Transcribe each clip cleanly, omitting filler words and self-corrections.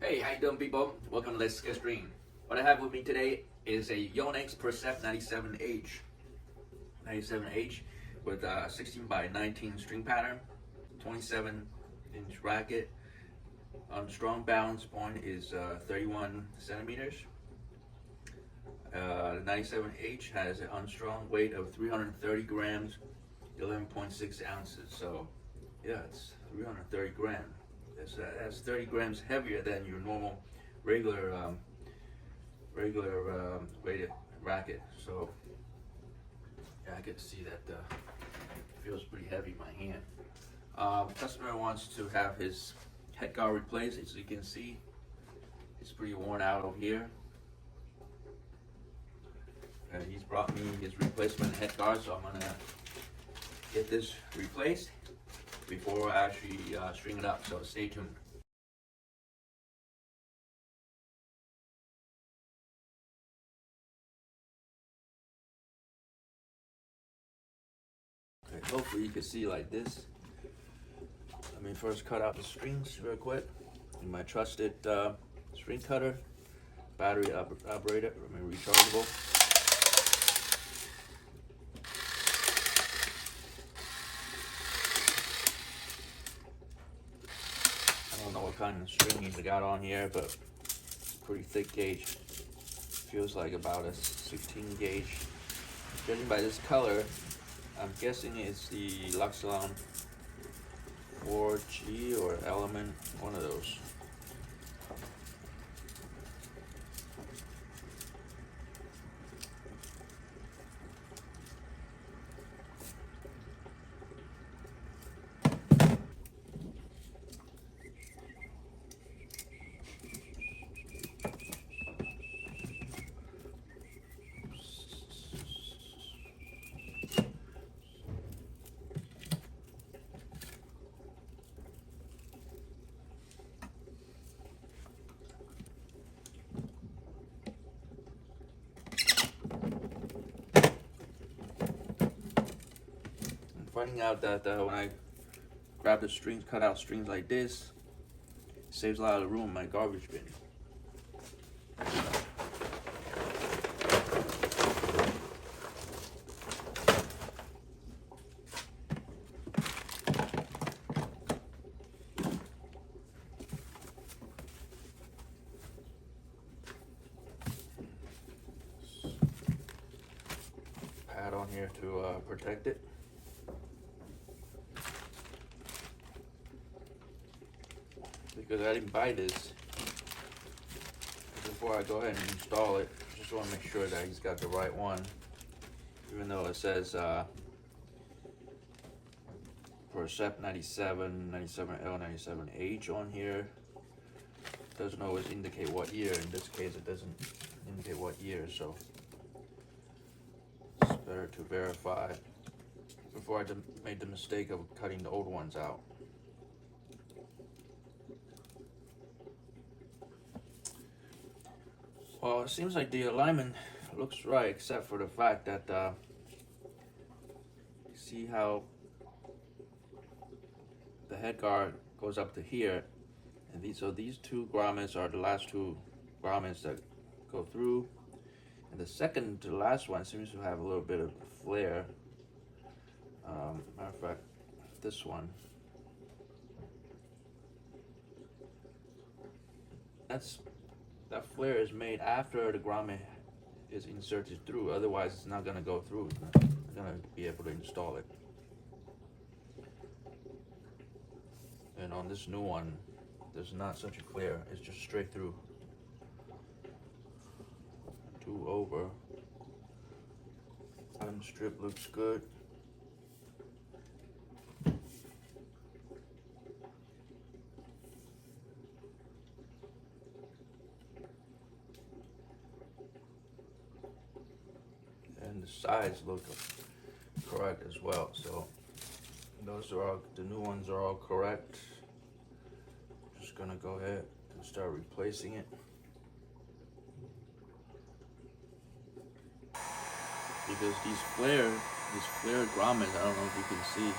Hey, how you doing, people? Welcome to Let's Get String. What I have with me today is a Yonex Percept 97H. 97H with a 16 by 19 string pattern, 27-inch racket. Strong balance point is 31 centimeters. The 97H has an unstrung weight of 330 grams, 11.6 ounces. So, yeah, it's 330 grams. That's 30 grams heavier than your normal regular weighted racket. So yeah, I get to see that it feels pretty heavy in my hand. Customer wants to have his head guard replaced. As you can see, it's pretty worn out over here. And he's brought me his replacement head guard, so I'm gonna get this replaced before I actually string it up, so stay tuned. Okay, hopefully you can see like this. Let me first cut out the strings real quick in my trusted string cutter, battery operated, rechargeable. I don't know what kind of string he's got on here, but pretty thick gauge. Feels like about a 16 gauge. Judging by this color, I'm guessing it's the Luxilon 4G or Element, one of those. Finding out that when I grab the strings, cut out strings like this, it saves a lot of room in my garbage bin. Pad on here to protect it. Because I didn't buy this, before I go ahead and install it, I just want to make sure that he's got the right one. Even though it says Percept 97, 97L, 97H on here, it doesn't always indicate what year. In this case, it doesn't indicate what year, so it's better to verify before I made the mistake of cutting the old ones out. Well, it seems like the alignment looks right, except for the fact that see how the head guard goes up to here, and these two grommets are the last two grommets that go through, and the second to last one seems to have a little bit of flare. Matter of fact, this one, that flare is made after the grommet is inserted through. Otherwise, it's not gonna go through. It's not gonna be able to install it. And on this new one, there's not such a flare. It's just straight through. 2 over. Bottom strip looks good. And the sides look correct as well. So those are all, the new ones are all correct. Just gonna go ahead and start replacing it. Because these flare grommets, I don't know if you can see,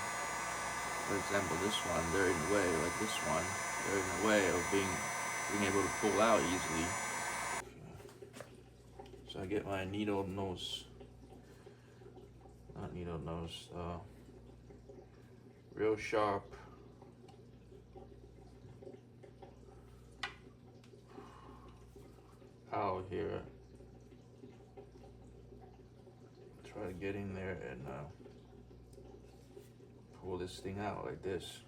for example, this one, they're in the way, like this one, they're in the way of being being able to pull out easily. So I get my needle nose, not needle nose, real sharp out here. Try to get in there and pull this thing out like this.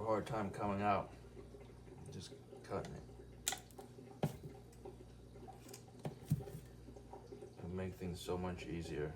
Hard time coming out, just cutting it. It'll make things so much easier.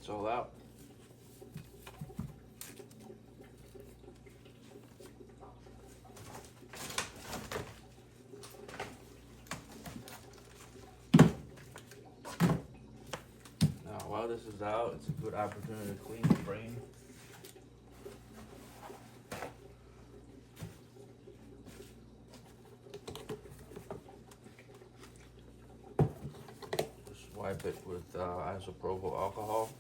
It's all out. Now, while this is out, it's a good opportunity to clean the frame. Just wipe it with isopropyl alcohol.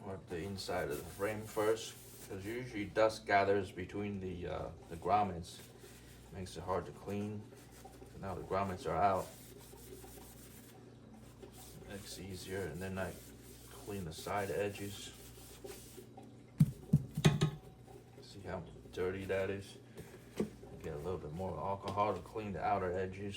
Wipe the inside of the frame first, because usually dust gathers between the grommets, makes it hard to clean. So now the grommets are out, makes it easier, and then I clean the side edges. See how dirty that is? Get a little bit more alcohol to clean the outer edges.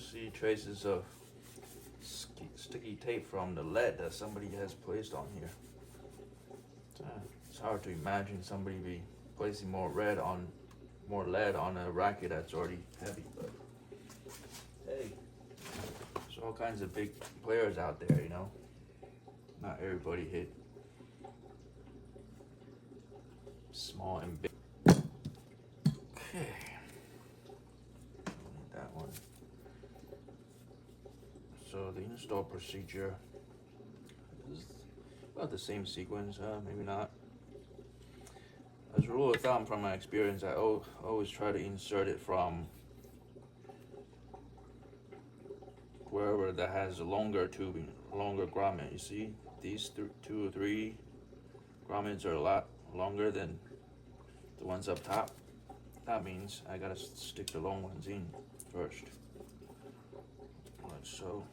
see traces of sticky tape from the lead that somebody has placed on here. It's hard to imagine somebody be placing more lead on a racket that's already heavy, but hey, there's all kinds of big players out there, you know. Not everybody hit small and big. Okay, that one. So the install procedure is about the same sequence, maybe not. As a rule of thumb, from my experience, I always try to insert it from wherever that has a longer tubing, longer grommet. You see, these 2 or 3 grommets are a lot longer than the ones up top. That means I gotta stick the long ones in first, like so.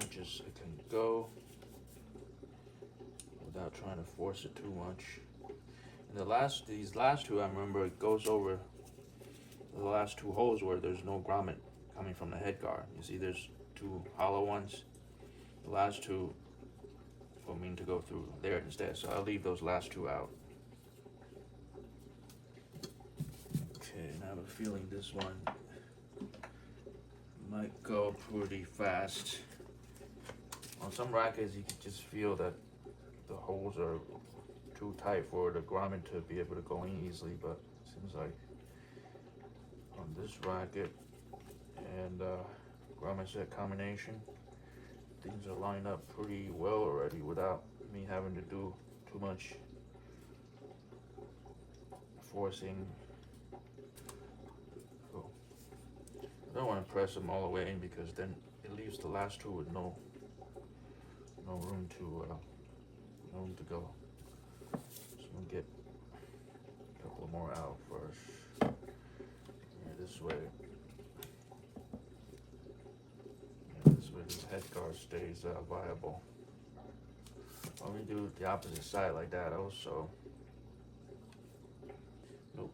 Much as I can go without trying to force it too much. And these last two, I remember it goes over the last 2 holes where there's no grommet coming from the head guard. You see there's 2 hollow ones. The last 2 will mean to go through there instead, so I'll leave those last 2 out. Okay, and I have a feeling this one might go pretty fast. On some rackets, you can just feel that the holes are too tight for the grommet to be able to go in easily, but it seems like on this racket and grommet set combination, things are lined up pretty well already without me having to do too much forcing. Oh. I don't want to press them all the way in because then it leaves the last 2 with no room to go. So I'm gonna get a couple more out first. Yeah, this way. Yeah, this way this head guard stays viable. Let me do the opposite side like that also. Nope.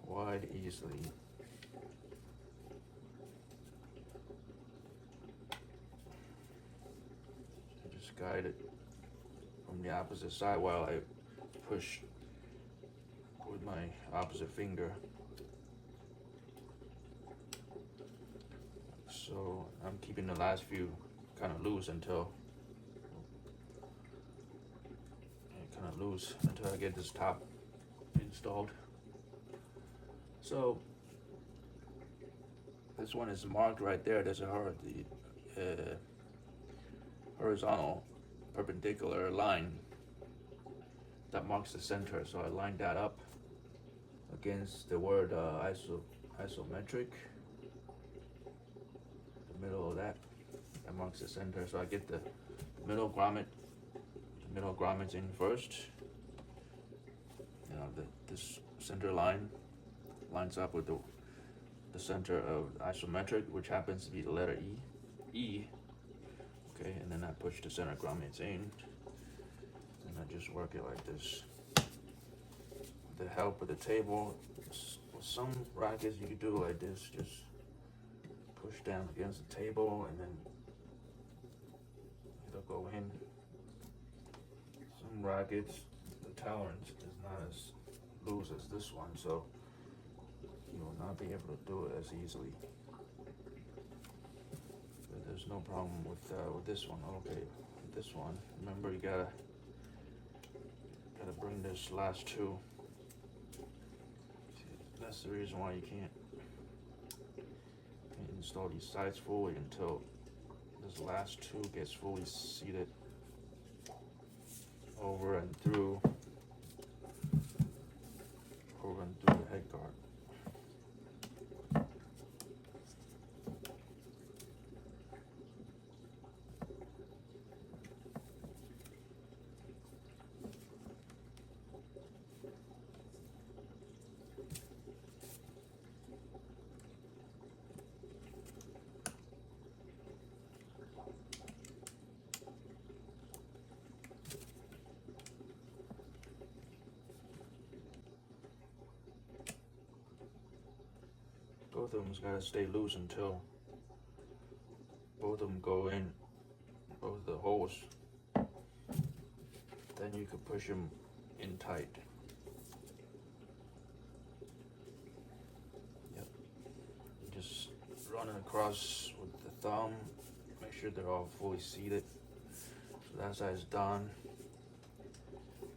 Quite easily. So just guide it from the opposite side while I push with my opposite finger. So I'm keeping the last few kind of loose until I get this top installed. So this one is marked right there. There's a horizontal perpendicular line that marks the center. So I lined that up against the word isometric, the middle of that marks the center. So I get the middle grommets in first. You know, this center line lines up with the center of isometric, which happens to be the letter E. Okay, and then I push the center grommets in, and I just work it like this. With the help of the table, with some rackets you can do like this, just push down against the table, and then it'll go in. Some rackets, the tolerance is not as loose as this one, so you will not be able to do it as easily. But there's no problem with this one. Okay, with this one, remember you gotta bring this last 2. See, that's the reason why you can't install these sides fully until this last 2 gets fully seated over and through the head guard. both of them's gotta stay loose until both of them go in, both the holes. Then you can push them in tight. Yep. You just run it across with the thumb. Make sure they're all fully seated. So that side's done.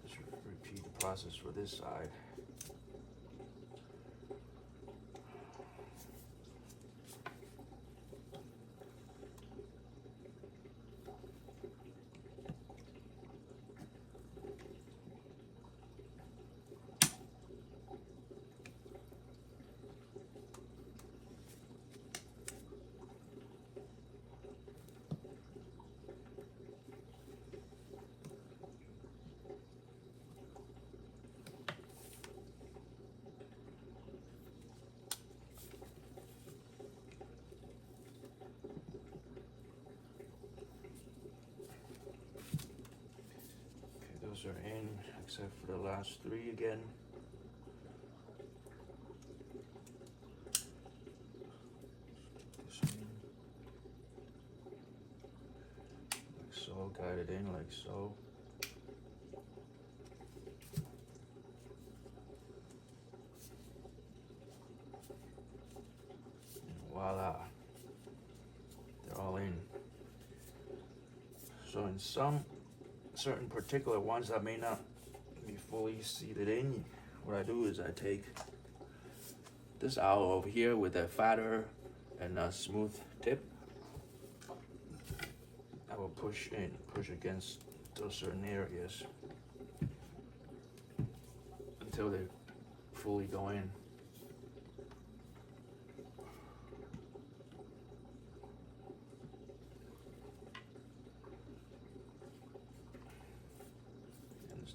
Just repeat the process for this side. Those are in, except for the last three again. This one, like so, guide it in like so. And voila, they're all in. So in some certain particular ones that may not be fully seated in, what I do is I take this owl over here with a fatter and a smooth tip. I will push against those certain areas until they fully go in.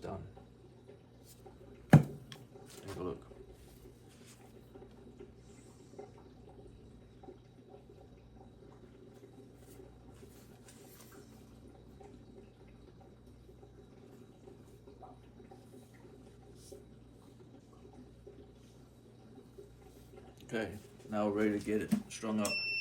Done. Take a look. Okay, now we're ready to get it strung up.